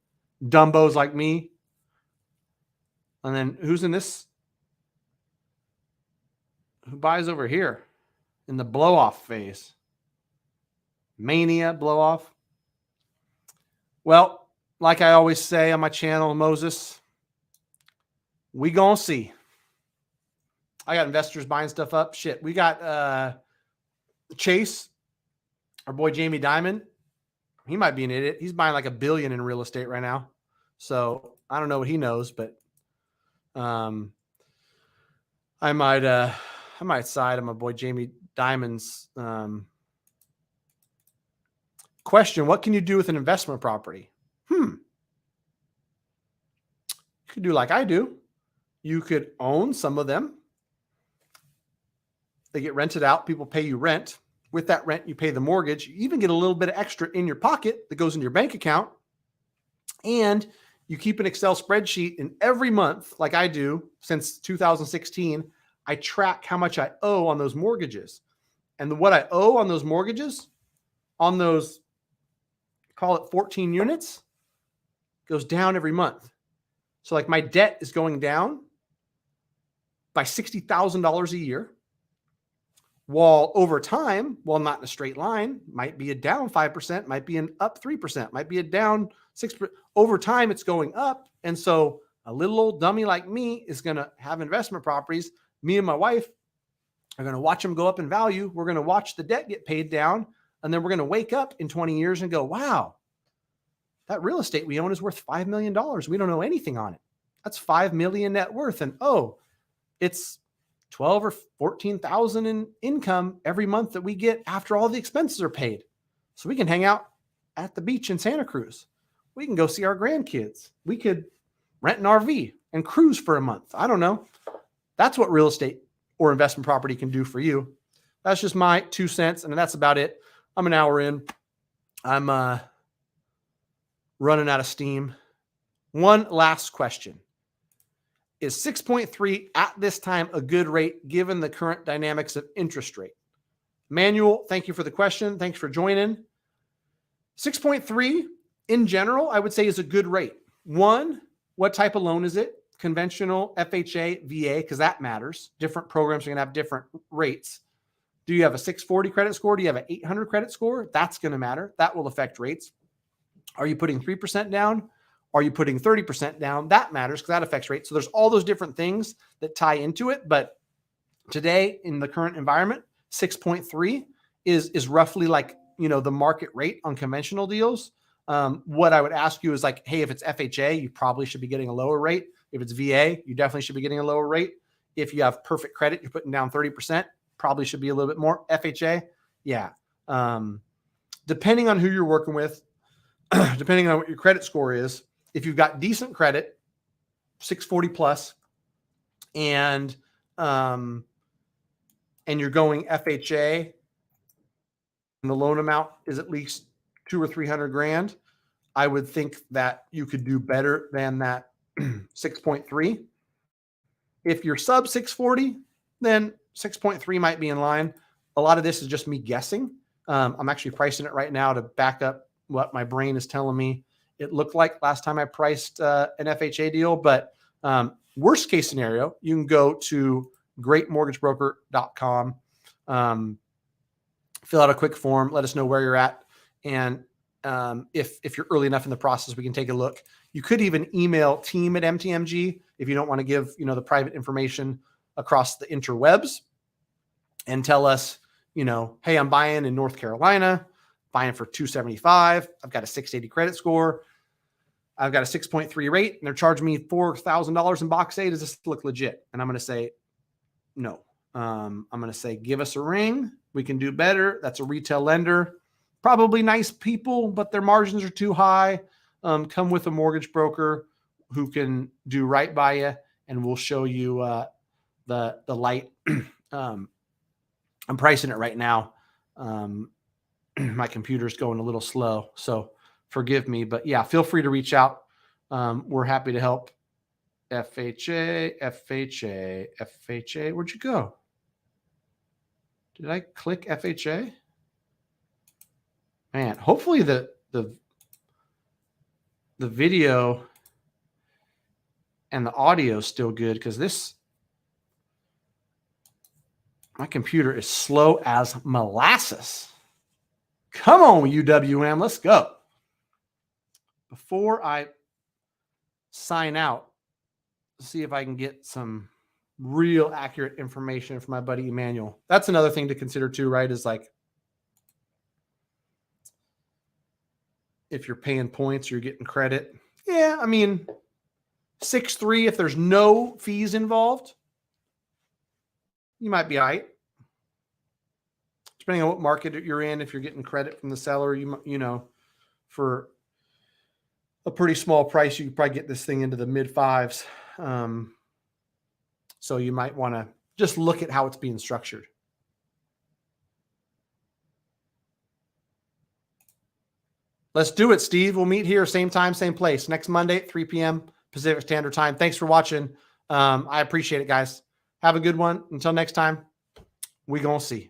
dumbos like me. And then who's in this? Who buys over here in the blow-off phase? Mania, blow-off. Well, like I always say on my channel, Moses, we gonna see. I got investors buying stuff up. Shit, we got Chase, our boy Jamie Dimon. He might be an idiot. He's buying like $1 billion in real estate right now. So I don't know what he knows, but I might side on my boy Jamie Dimon's question. What can you do with an investment property? You could do like I do. You could own some of them. They get rented out. People pay you rent. With that rent, you pay the mortgage. You even get a little bit of extra in your pocket that goes into your bank account. And you keep an Excel spreadsheet, and every month, like I do since 2016, I track how much I owe on those mortgages. And what I owe on those mortgages, on those, call it 14 units, goes down every month. So like my debt is going down by $60,000 a year. While over time, while not in a straight line, might be a down 5%, might be an up 3%, might be a down 6%. Over time, it's going up. And so a little old dummy like me is going to have investment properties. Me and my wife are going to watch them go up in value. We're going to watch the debt get paid down. And then we're going to wake up in 20 years and go, wow, that real estate we own is worth $5 million. We don't know anything on it. That's $5 million net worth. And oh, it's 12 or 14,000 in income every month that we get after all the expenses are paid. So we can hang out at the beach in Santa Cruz. We can go see our grandkids. We could rent an RV and cruise for a month. I don't know. That's what real estate or investment property can do for you. That's just my 2 cents. And that's about it. I'm an hour in. I'm running out of steam. One last question. Is 6.3 at this time a good rate given the current dynamics of interest rate? Manuel, thank you for the question. Thanks for joining. 6.3 in general, I would say is a good rate. One, what type of loan is it? Conventional, FHA, VA, because that matters. Different programs are going to have different rates. Do you have a 640 credit score? Do you have an 800 credit score? That's going to matter. That will affect rates. Are you putting 3% down? Are you putting 30% down? That matters because that affects rates. So there's all those different things that tie into it. But today in the current environment, 6.3 is roughly like, the market rate on conventional deals. What I would ask you is like, hey, if it's FHA, you probably should be getting a lower rate. If it's VA, you definitely should be getting a lower rate. If you have perfect credit, you're putting down 30%, probably should be a little bit more. FHA, yeah. Depending on who you're working with, depending on what your credit score is, if you've got decent credit, 640 plus, and you're going FHA, and the loan amount is at least $200,000 or $300,000, I would think that you could do better than that 6.3. If you're sub 640, then 6.3 might be in line. A lot of this is just me guessing. I'm actually pricing it right now to back up what my brain is telling me it looked like last time I priced an FHA deal. But worst case scenario, you can go to greatmortgagebroker.com, fill out a quick form, let us know where you're at. And if you're early enough in the process, we can take a look. You could even email team@MTMG if you don't want to give, the private information across the interwebs, and tell us, hey, I'm buying in North Carolina, buying for $275. I've got a 680 credit score. I've got a 6.3 rate, and they're charging me $4,000 in box A. Does this look legit? And I'm going to say, no. I'm going to say, give us a ring. We can do better. That's a retail lender. Probably nice people, but their margins are too high. Come with a mortgage broker who can do right by you, and we'll show you the light. I'm pricing it right now. My computer's going a little slow, so forgive me. But yeah, feel free to reach out. We're happy to help. FHA. Where'd you go? Did I click FHA? Man, hopefully the video and the audio is still good, because my computer is slow as molasses. Come on, UWM, let's go. Before I sign out, see if I can get some real accurate information from my buddy Emmanuel. That's another thing to consider too, right? Is like, if you're paying points, you're getting credit. Yeah, 6.3, if there's no fees involved, you might be all right. Depending on what market you're in, if you're getting credit from the seller, for a pretty small price, you could probably get this thing into the mid fives. So you might want to just look at how it's being structured. Let's do it, Steve. We'll meet here, same time, same place, next Monday at 3 p.m. Pacific Standard Time. Thanks for watching. I appreciate it, guys. Have a good one. Until next time, we gonna see.